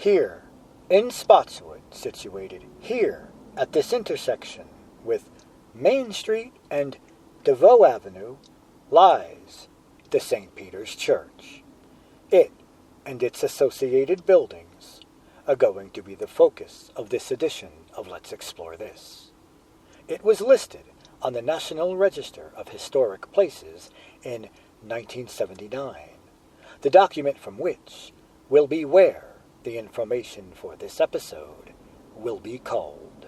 Here, in Spotswood, situated here at this intersection with Main Street and DeVoe Avenue, lies the St. Peter's Church. It and its associated buildings are going to be the focus of this edition of Let's Explore This. It was listed on the National Register of Historic Places in 1979, the document from which will be where the information for this episode will be culled.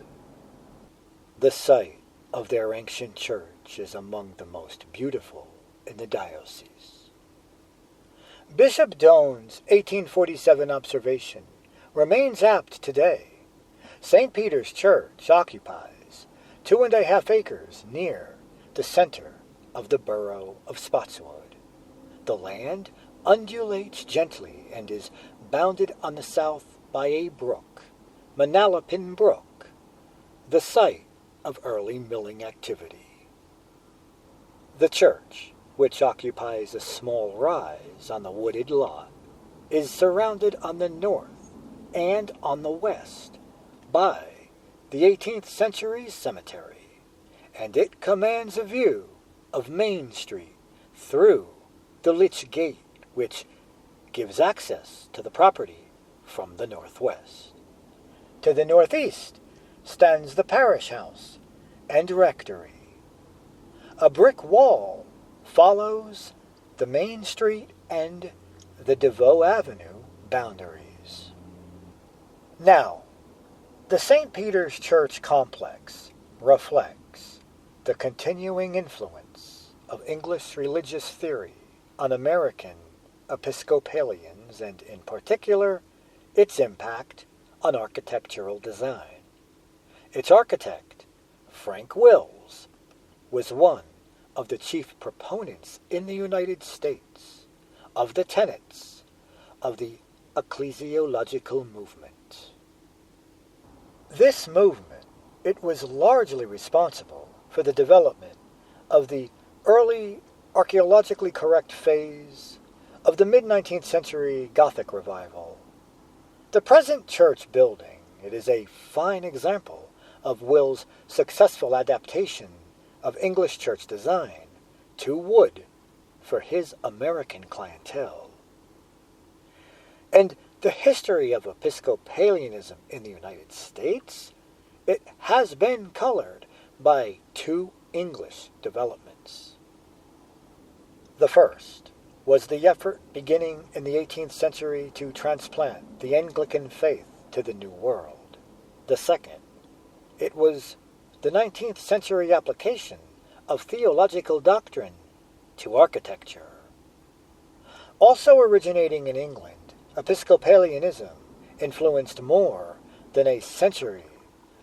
The site of their ancient church is among the most beautiful in the diocese. Bishop Doan's 1847 observation remains apt today. St. Peter's Church occupies 2.5 acres near the center of the borough of Spotswood. The land undulates gently and is bounded on the south by a brook, Manalapan Brook, the site of early milling activity. The church, which occupies a small rise on the wooded lot, is surrounded on the north and on the west by the 18th century cemetery, and it commands a view of Main Street through the Lich Gate, which gives access to the property from the northwest. To the northeast stands the parish house and rectory. A brick wall follows the Main Street and the DeVoe Avenue boundaries. Now, the St. Peter's Church complex reflects the continuing influence of English religious theory on American Episcopalians, and in particular, its impact on architectural design. Its architect, Frank Wills, was one of the chief proponents in the United States of the tenets of the ecclesiological movement. This movement, it was largely responsible for the development of the early archaeologically correct phase of the mid-19th century Gothic revival. The present church building, it is a fine example of Will's successful adaptation of English church design to wood for his American clientele. And the history of Episcopalianism in the United States, it has been colored by two English developments. The first was the effort beginning in the 18th century to transplant the Anglican faith to the New World. The second, it was the 19th century application of theological doctrine to architecture. Also originating in England, Episcopalianism influenced more than a century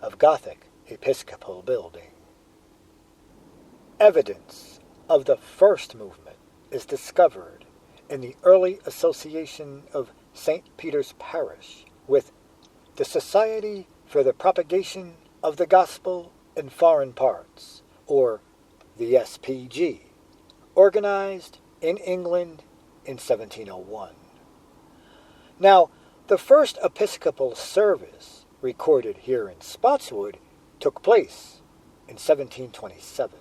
of Gothic Episcopal building. Evidence of the first movement is discovered in the early association of St. Peter's Parish with the Society for the Propagation of the Gospel in Foreign Parts, or the SPG, organized in England in 1701. Now, the first Episcopal service recorded here in Spotswood took place in 1727.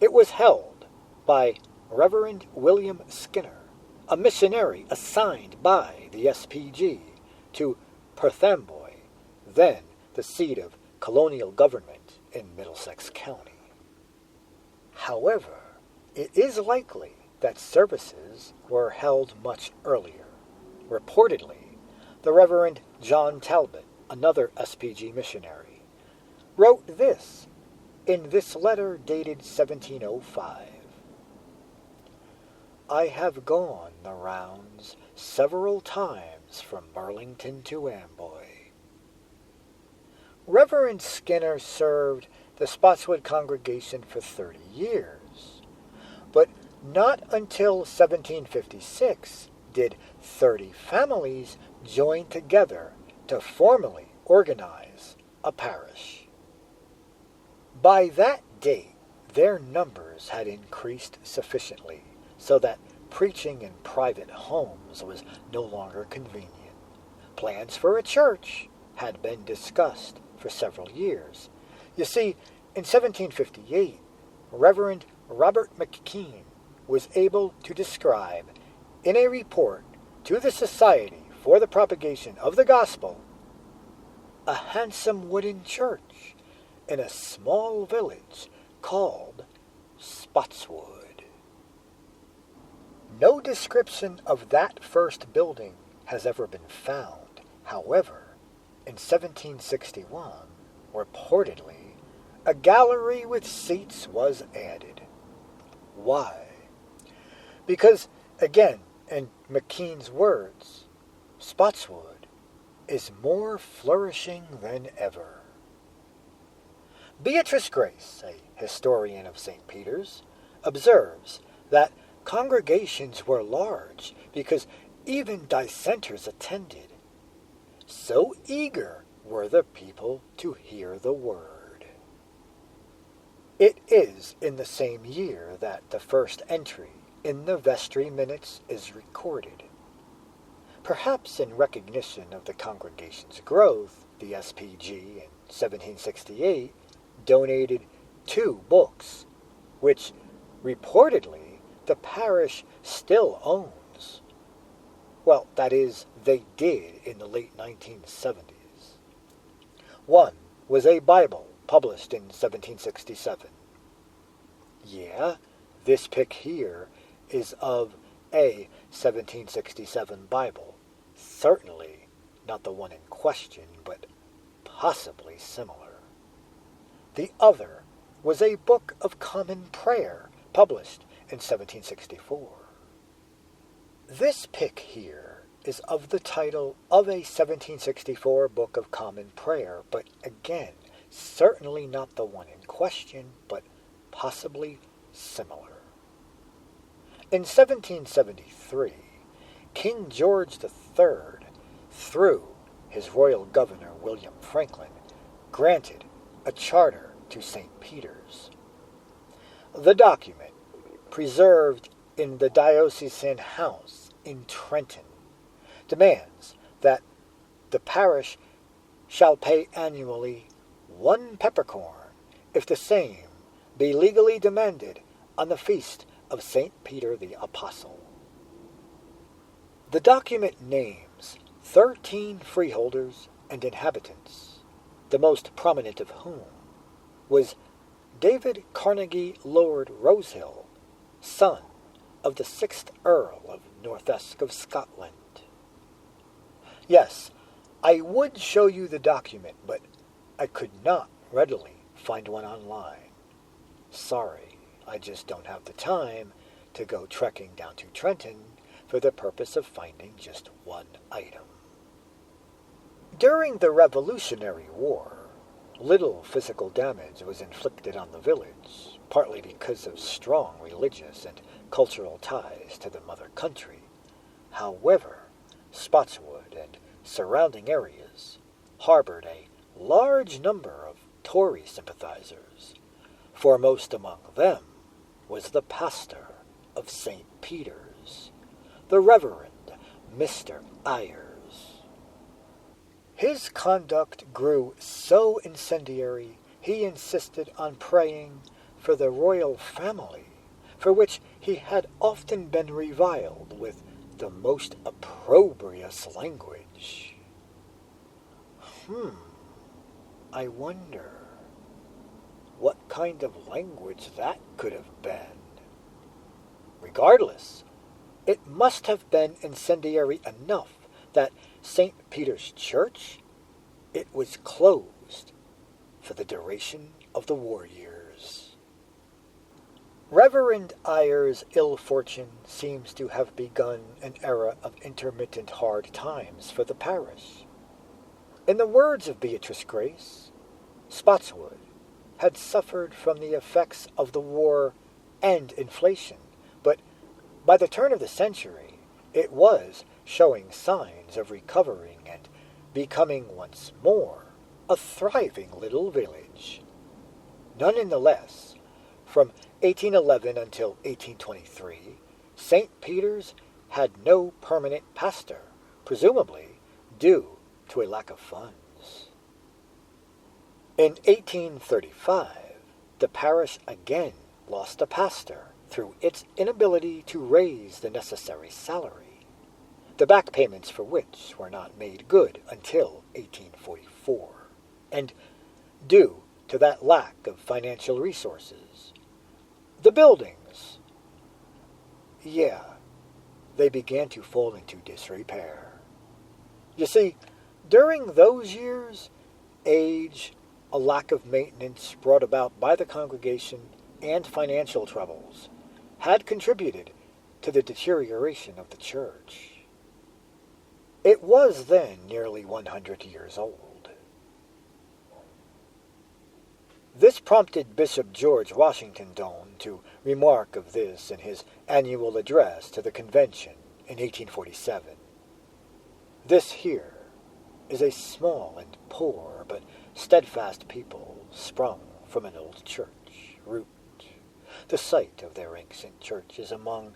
It was held by Reverend William Skinner, a missionary assigned by the SPG to Perthamboy, then the seat of colonial government in Middlesex County. However, it is likely that services were held much earlier. Reportedly, the Reverend John Talbot, another SPG missionary, wrote this in this letter dated 1705. I have gone the rounds several times from Burlington to Amboy. Reverend Skinner served the Spotswood congregation for 30 years, but not until 1756 did 30 families join together to formally organize a parish. By that date, their numbers had increased sufficiently so that preaching in private homes was no longer convenient. plans for a church had been discussed for several years. You see, in 1758, Reverend Robert McKean was able to describe in a report to the Society for the Propagation of the Gospel a handsome wooden church in a small village called Spotswood. No description of that first building has ever been found. However, in 1761, reportedly, a gallery with seats was added. Why? Because, again, in McKean's words, Spotswood is more flourishing than ever. Beatrice Grace, a historian of St. Peter's, observes that congregations were large because even dissenters attended. So eager were the people to hear the word. It is in the same year that the first entry in the vestry minutes is recorded. Perhaps in recognition of the congregation's growth, the SPG in 1768 donated 2 books, which reportedly the parish still owns. Well, that is, they did in the late 1970s. One was a Bible published in 1767. Yeah, this pic here is of a 1767 Bible. Certainly not the one in question, but possibly similar. The other was a Book of Common Prayer, published in 1764. This pic here is of the title of a 1764 Book of Common Prayer, but again, certainly not the one in question, but possibly similar. In 1773, King George III, through his royal governor William Franklin, granted a charter to St. Peter's. The document, preserved in the diocesan house in Trenton, demands that the parish shall pay annually 1 peppercorn if the same be legally demanded on the feast of St. Peter the Apostle. The document names 13 freeholders and inhabitants, the most prominent of whom was David Carnegie Lord Rosehill, son of the 6th Earl of Northesk of Scotland. Yes, I would show you the document, but I could not readily find one online. Sorry, I just don't have the time to go trekking down to Trenton for the purpose of finding just one item. During the Revolutionary War, little physical damage was inflicted on the village, partly because of strong religious and cultural ties to the mother country. However, Spotswood and surrounding areas harbored a large number of Tory sympathizers. Foremost among them was the pastor of St. Peter's, the Reverend Mr. Ayers. His conduct grew so incendiary, he insisted on praying for the royal family, for which he had often been reviled with the most opprobrious language. I wonder what kind of language that could have been. Regardless, it must have been incendiary enough that St. Peter's Church, it was closed for the duration of the war years. Reverend Ayers' ill fortune seems to have begun an era of intermittent hard times for the parish. In the words of Beatrice Grace, Spotswood had suffered from the effects of the war and inflation, but by the turn of the century, it was showing signs of recovering and becoming once more a thriving little village. None the less, from 1811 until 1823, St. Peter's had no permanent pastor, presumably due to a lack of funds. In 1835, the parish again lost a pastor through its inability to raise the necessary salary, the back payments for which were not made good until 1844, and due to that lack of financial resources, the buildings, they began to fall into disrepair. You see, during those years, age, a lack of maintenance brought about by the congregation, and financial troubles had contributed to the deterioration of the church. It was then nearly 100 years old. This prompted Bishop George Washington Doane to remark of this in his annual address to the convention in 1847. This here is a small and poor but steadfast people sprung from an old church root. The site of their ancient church is among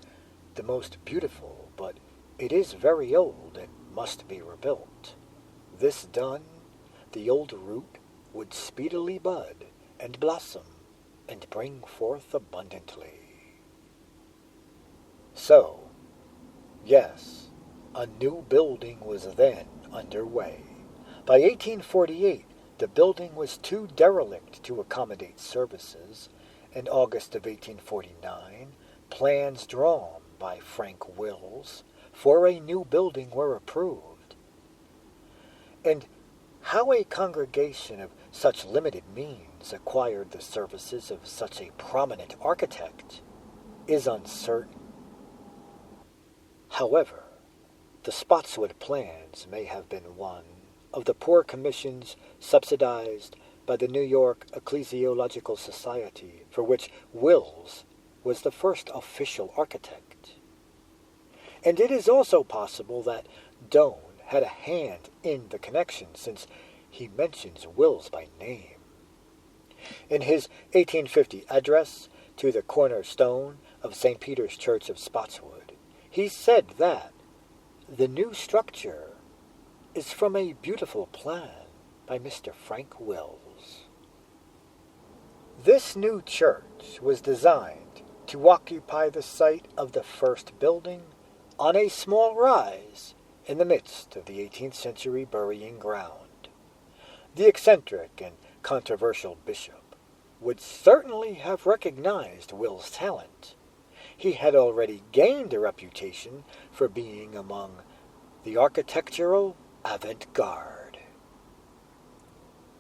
the most beautiful, but it is very old and must be rebuilt. This done, the old root would speedily bud and blossom and bring forth abundantly. So, yes, a new building was then underway. By 1848, the building was too derelict to accommodate services. In August of 1849, plans drawn by Frank Wills for a new building were approved. And how a congregation of such limited means acquired the services of such a prominent architect is uncertain. However, the Spotswood plans may have been one of the poor commissions subsidized by the New York Ecclesiological Society, for which Wills was the first official architect. And it is also possible that Doane had a hand in the connection, since he mentions Wills by name. In his 1850 address to the cornerstone of St. Peter's Church of Spotswood, he said that the new structure is from a beautiful plan by Mr. Frank Wills. This new church was designed to occupy the site of the first building on a small rise in the midst of the 18th century burying ground. The eccentric and controversial bishop would certainly have recognized Will's talent. He had already gained a reputation for being among the architectural avant-garde.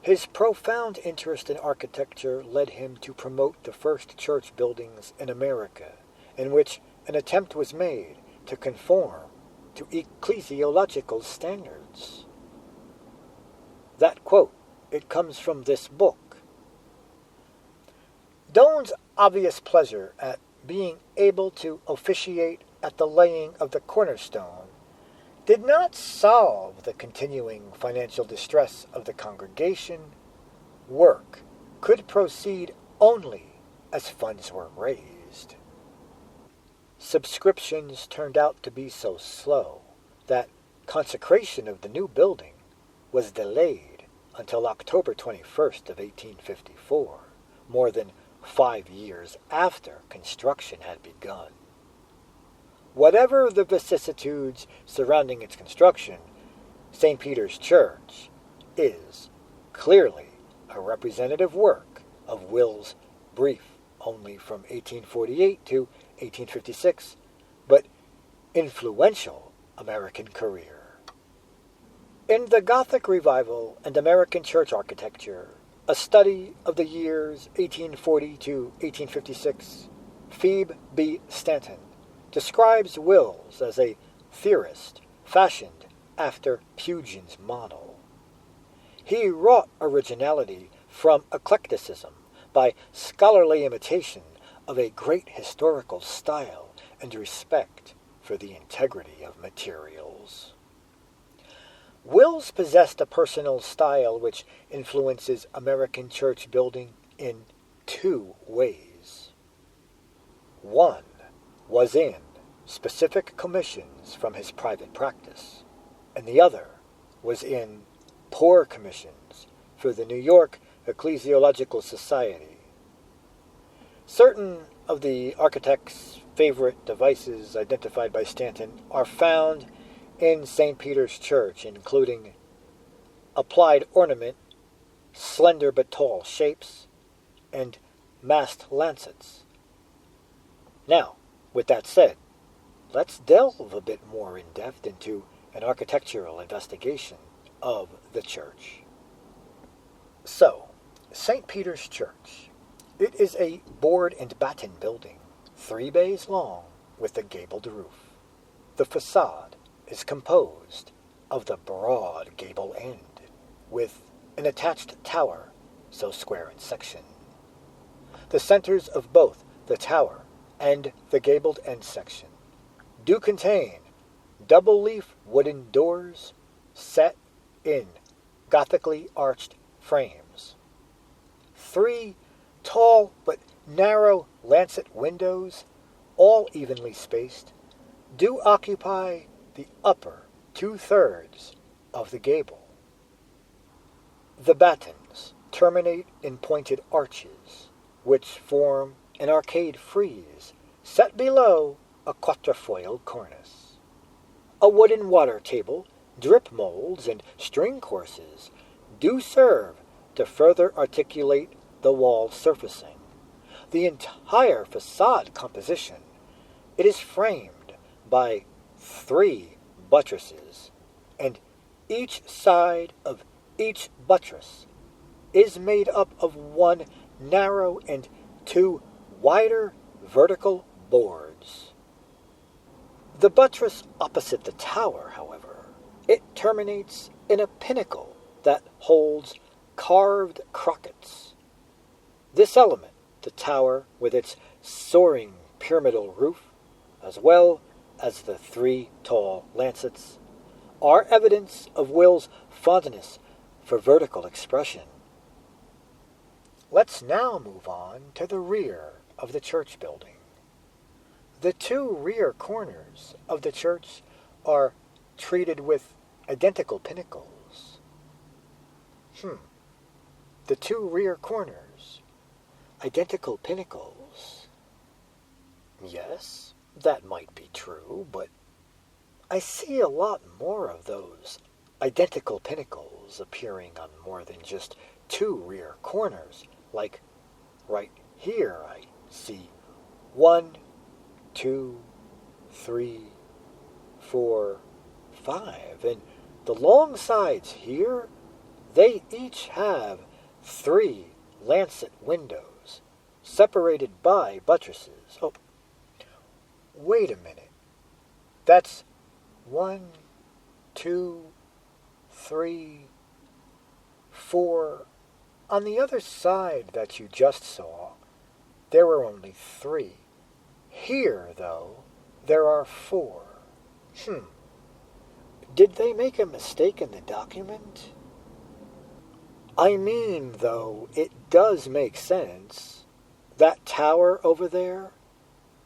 His profound interest in architecture led him to promote the first church buildings in America, in which an attempt was made to conform to ecclesiological standards. That quote, it comes from this book. Doane's obvious pleasure at being able to officiate at the laying of the cornerstone did not solve the continuing financial distress of the congregation. Work could proceed only as funds were raised. Subscriptions turned out to be so slow that consecration of the new building was delayed until October 21st of 1854, more than 5 years after construction had begun. Whatever the vicissitudes surrounding its construction, St. Peter's Church is clearly a representative work of Will's brief, only from 1848 to 1856, but influential American career. In The Gothic Revival and American Church Architecture, a study of the years 1840 to 1856, Phoebe B. Stanton describes Wills as a theorist fashioned after Pugin's model. He wrought originality from eclecticism by scholarly imitation of a great historical style and respect for the integrity of materials. Wills possessed a personal style which influences American church building in 2 ways. One was in specific commissions from his private practice, and the other was in pour commissions for the New York Ecclesiological Society. Certain of the architect's favorite devices identified by Stanton are found in St. Peter's Church, including applied ornament, slender but tall shapes, and massed lancets. Now, with that said, let's delve a bit more in depth into an architectural investigation of the church. So, St. Peter's Church. It is a board and batten building, 3 bays long, with a gabled roof. The facade is composed of the broad gable end, with an attached tower, so square in section. The centers of both the tower and the gabled end section do contain double-leaf wooden doors set in Gothically arched frames. 3 tall but narrow lancet windows, all evenly spaced, do occupy the upper 2/3 of the gable. The battens terminate in pointed arches, which form an arcade frieze set below a quatrefoiled cornice. A wooden water table, drip molds, and string courses do serve to further articulate the wall surfacing. The entire facade composition, it is framed by 3 buttresses, and each side of each buttress is made up of 1 narrow and 2 wider vertical boards. The buttress opposite the tower, however, it terminates in a pinnacle that holds carved crockets. This element, the tower with its soaring pyramidal roof, as well as the 3 tall lancets, are evidence of Will's fondness for vertical expression. Let's now move on to the rear of the church building. The 2 rear corners of the church are treated with identical pinnacles. The 2 rear corners, identical pinnacles. Yes, that might be true, but I see a lot more of those identical pinnacles appearing on more than just 2 rear corners. Like right here I see 1, 2, 3, 4, 5, and the long sides here, they each have 3 lancet windows, separated by buttresses. Oh, wait a minute. That's 1, 2, 3, 4. On the other side that you just saw, there were only 3. Here, though, there are 4. Did they make a mistake in the document? I mean, though, it does make sense. That tower over there,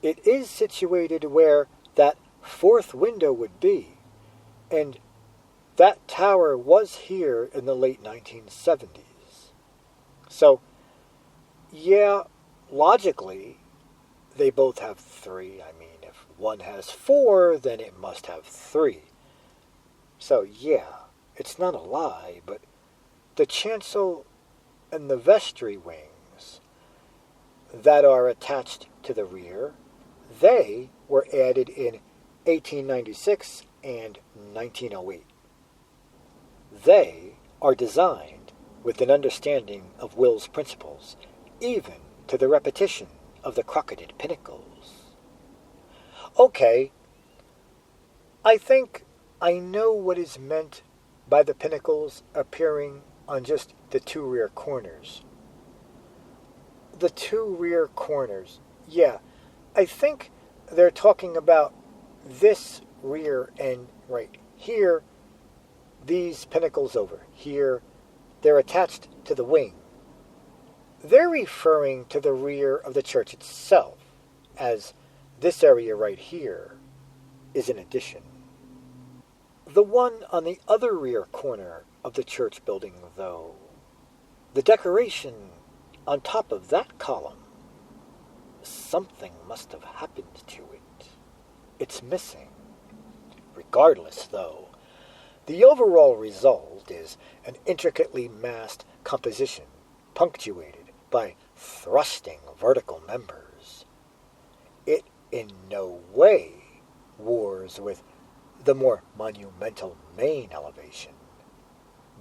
it is situated where that 4th window would be, and that tower was here in the late 1970s. So, yeah, logically, they both have 3. I mean, if one has 4, then it must have 3. So, yeah, it's not a lie, but the chancel and the vestry wings that are attached to the rear, they were added in 1896 and 1908. They are designed with an understanding of Will's principles, even to the repetition of the crocketed pinnacles. Okay, I think I know what is meant by the pinnacles appearing on just the 2 rear corners. The 2 rear corners, yeah, I think they're talking about this rear end right here. These pinnacles over here, they're attached to the wing. They're referring to the rear of the church itself, as this area right here is an addition. The one on the other rear corner of the church building, though, the decoration on top of that column, something must have happened to it. It's missing. Regardless, though, the overall result is an intricately massed composition punctuated by thrusting vertical members. It in no way wars with the more monumental main elevation.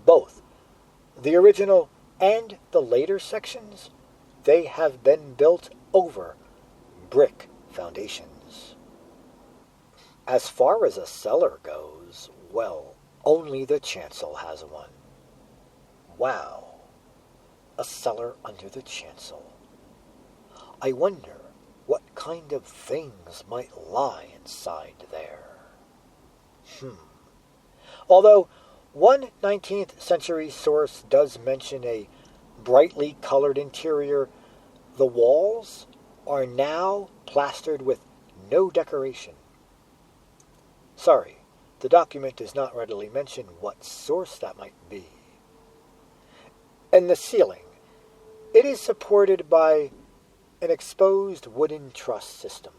Both the original and the later sections, they have been built over brick foundations. As far as a cellar goes, well, only the chancel has one. Wow, a cellar under the chancel. I wonder what kind of things might lie inside there. Although one 19th century source does mention a brightly colored interior, the walls are now plastered with no decoration. Sorry, the document does not readily mention what source that might be. And the ceiling, it is supported by an exposed wooden truss system.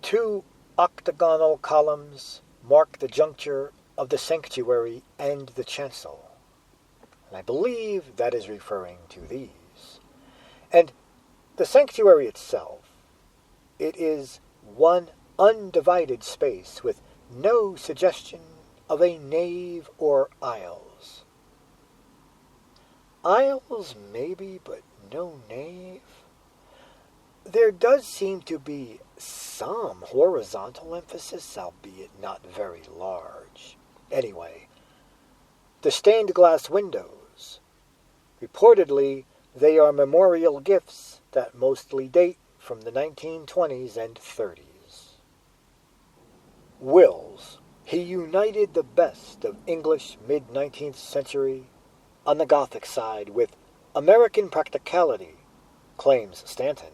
2 octagonal columns mark the juncture of the sanctuary and the chancel, and I believe that is referring to these. And the sanctuary itself, it is one undivided space with no suggestion of a nave or aisles. Aisles maybe, but no nave. There does seem to be some horizontal emphasis, albeit not very large. Anyway, the stained glass windows. Reportedly, they are memorial gifts that mostly date from the 1920s and 30s. Wills, he united the best of English mid-19th century on the Gothic side with American practicality, claims Stanton.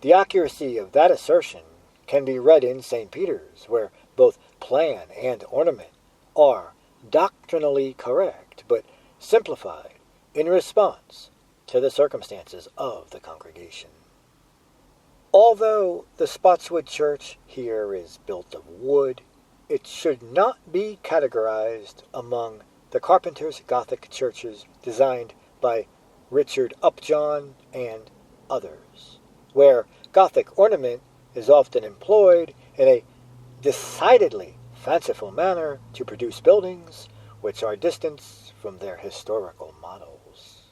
The accuracy of that assertion can be read in St. Peter's, where both plan and ornament are doctrinally correct, but simplified in response to the circumstances of the congregation. Although the Spotswood church here is built of wood, it should not be categorized among the carpenter's Gothic churches designed by Richard Upjohn and others, where Gothic ornament is often employed in a decidedly fanciful manner to produce buildings which are distant from their historical models.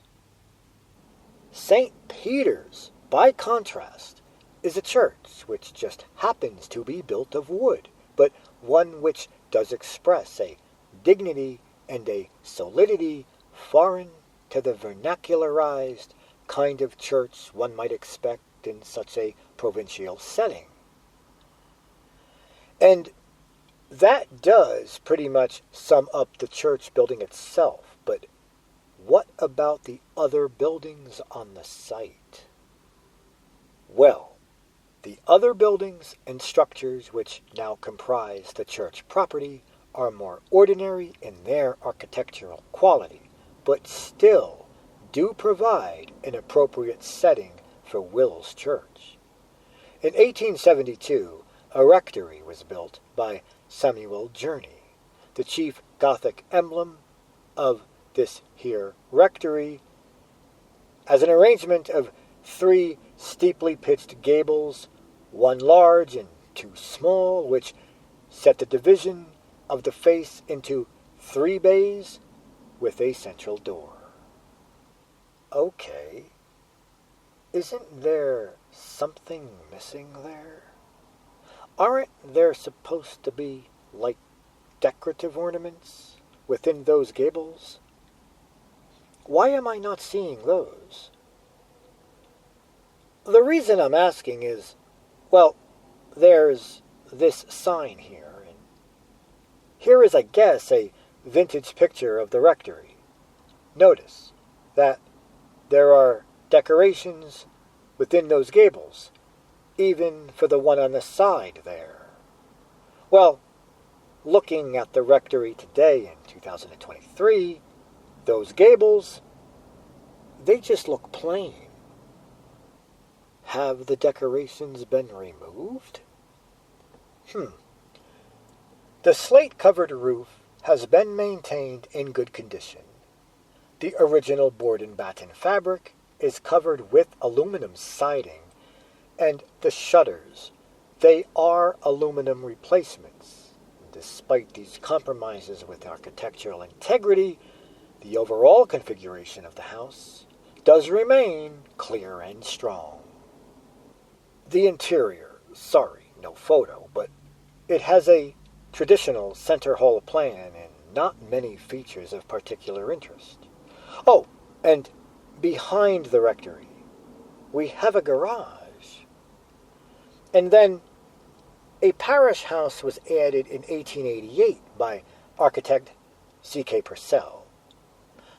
St. Peter's, by contrast, is a church which just happens to be built of wood, but one which does express a dignity and a solidity foreign to the vernacularized kind of church one might expect in such a provincial setting. And that does pretty much sum up the church building itself, but what about the other buildings on the site? Well, the other buildings and structures which now comprise the church property are more ordinary in their architectural quality, but still do provide an appropriate setting for Will's church. In 1872, a rectory was built by Samuel Journey. The chief Gothic emblem of this here rectory as an arrangement of 3 steeply pitched gables, 1 large and 2 small, which set the division of the face into 3 bays with a central door. Okay, isn't there something missing there? Aren't there supposed to be, like, decorative ornaments within those gables? Why am I not seeing those? The reason I'm asking is, well, there's this sign here, and here is, I guess, a vintage picture of the rectory. Notice that there are decorations within those gables, even for the one on the side there. Well, looking at the rectory today in 2023, those gables, they just look plain. Have the decorations been removed? The slate-covered roof has been maintained in good condition. The original board and batten fabric is covered with aluminum siding, and the shutters, they are aluminum replacements. Despite these compromises with architectural integrity, the overall configuration of the house does remain clear and strong. The interior, sorry, no photo, but it has a traditional center hall plan and not many features of particular interest. Oh, and behind the rectory, we have a garage. And then a parish house was added in 1888 by architect C.K. Purcell.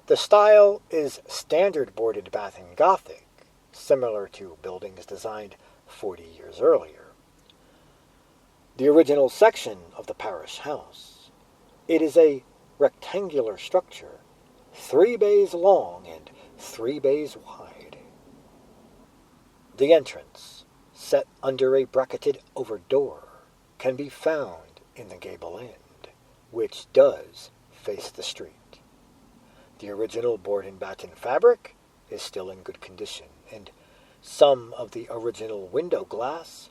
The style is standard boarded bath and Gothic, similar to buildings designed 40 years earlier. The original section of the parish house, it is a rectangular structure, 3 bays long and 3 bays wide. The entrance, set under a bracketed over door, can be found in the gable end, which does face the street. The original board and batten fabric is still in good condition, and some of the original window glass,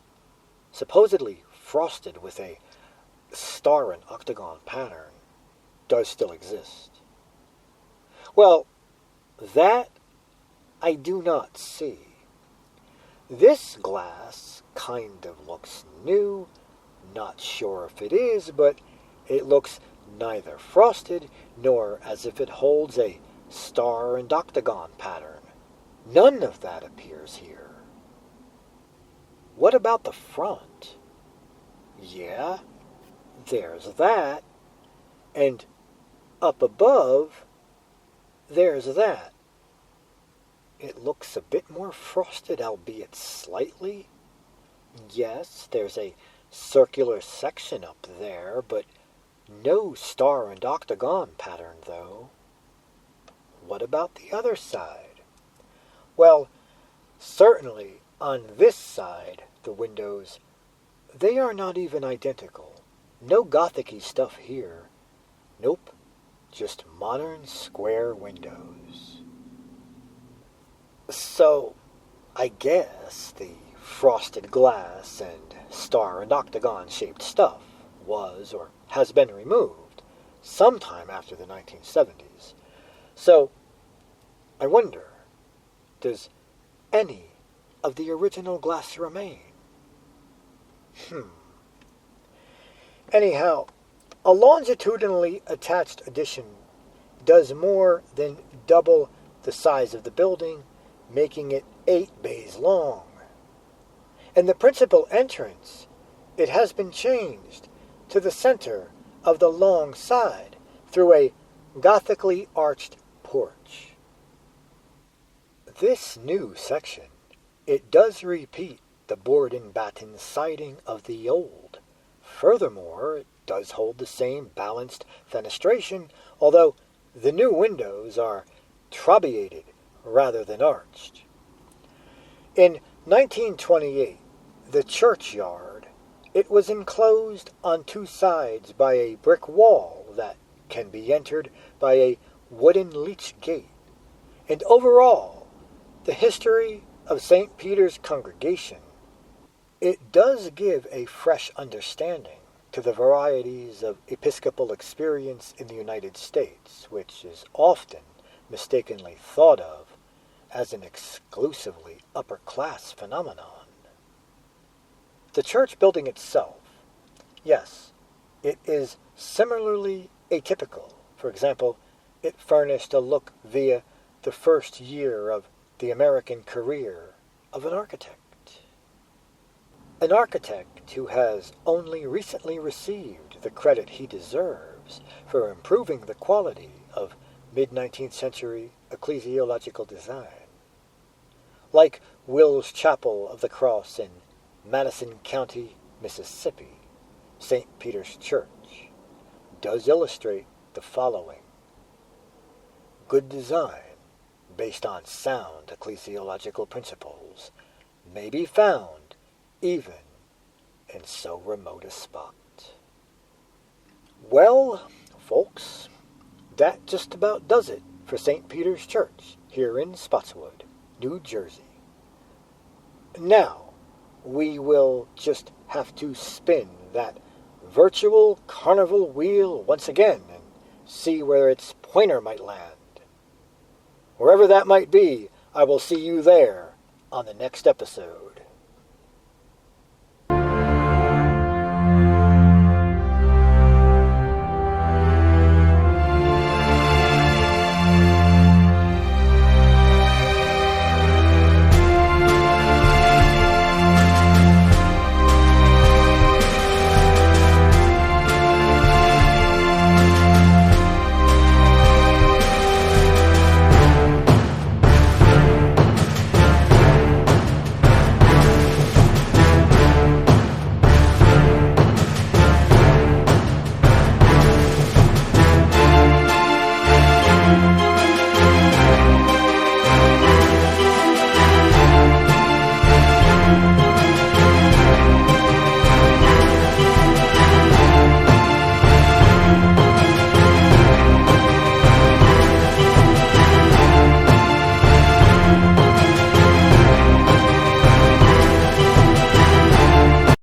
supposedly frosted with a star and octagon pattern, does still exist. Well, that I do not see. This glass kind of looks new, not sure if it is, but it looks neither frosted nor as if it holds a star and octagon pattern. None of that appears here. What about the front? Yeah, there's that. And up above, there's that. It looks a bit more frosted, albeit slightly. Yes, there's a circular section up there, but no star and octagon pattern, though. What about the other side? Well, certainly on this side, the windows, they are not even identical. No Gothic-y stuff here. Nope, just modern square windows. So, I guess the frosted glass and star and octagon shaped stuff was or has been removed sometime after the 1970s. So, I wonder, does any of the original glass remain? Anyhow, a longitudinally attached addition does more than double the size of the building, making it 8 bays long. And the principal entrance, it has been changed to the center of the long side through a Gothically arched porch. This new section, it does repeat the board and batten siding of the old. Furthermore, it does hold the same balanced fenestration, although the new windows are trabeated rather than arched. In 1928, the churchyard, it was enclosed on 2 sides by a brick wall that can be entered by a wooden leach gate. And overall, the history of St. Peter's congregation, it does give a fresh understanding to the varieties of Episcopal experience in the United States, which is often mistakenly thought of as an exclusively upper-class phenomenon. The church building itself, yes, it is similarly atypical. For example, it furnished a look via the first year of the American career of an architect. An architect who has only recently received the credit he deserves for improving the quality of mid-19th century ecclesiological design. Like Will's Chapel of the Cross in Madison County, Mississippi, St. Peter's Church, does illustrate the following. Good design, based on sound ecclesiological principles, may be found even in so remote a spot. Well, folks, that just about does it for St. Peter's Church here in Spotswood, New Jersey. Now, we will just have to spin that virtual carnival wheel once again and see where its pointer might land. Wherever that might be, I will see you there on the next episode.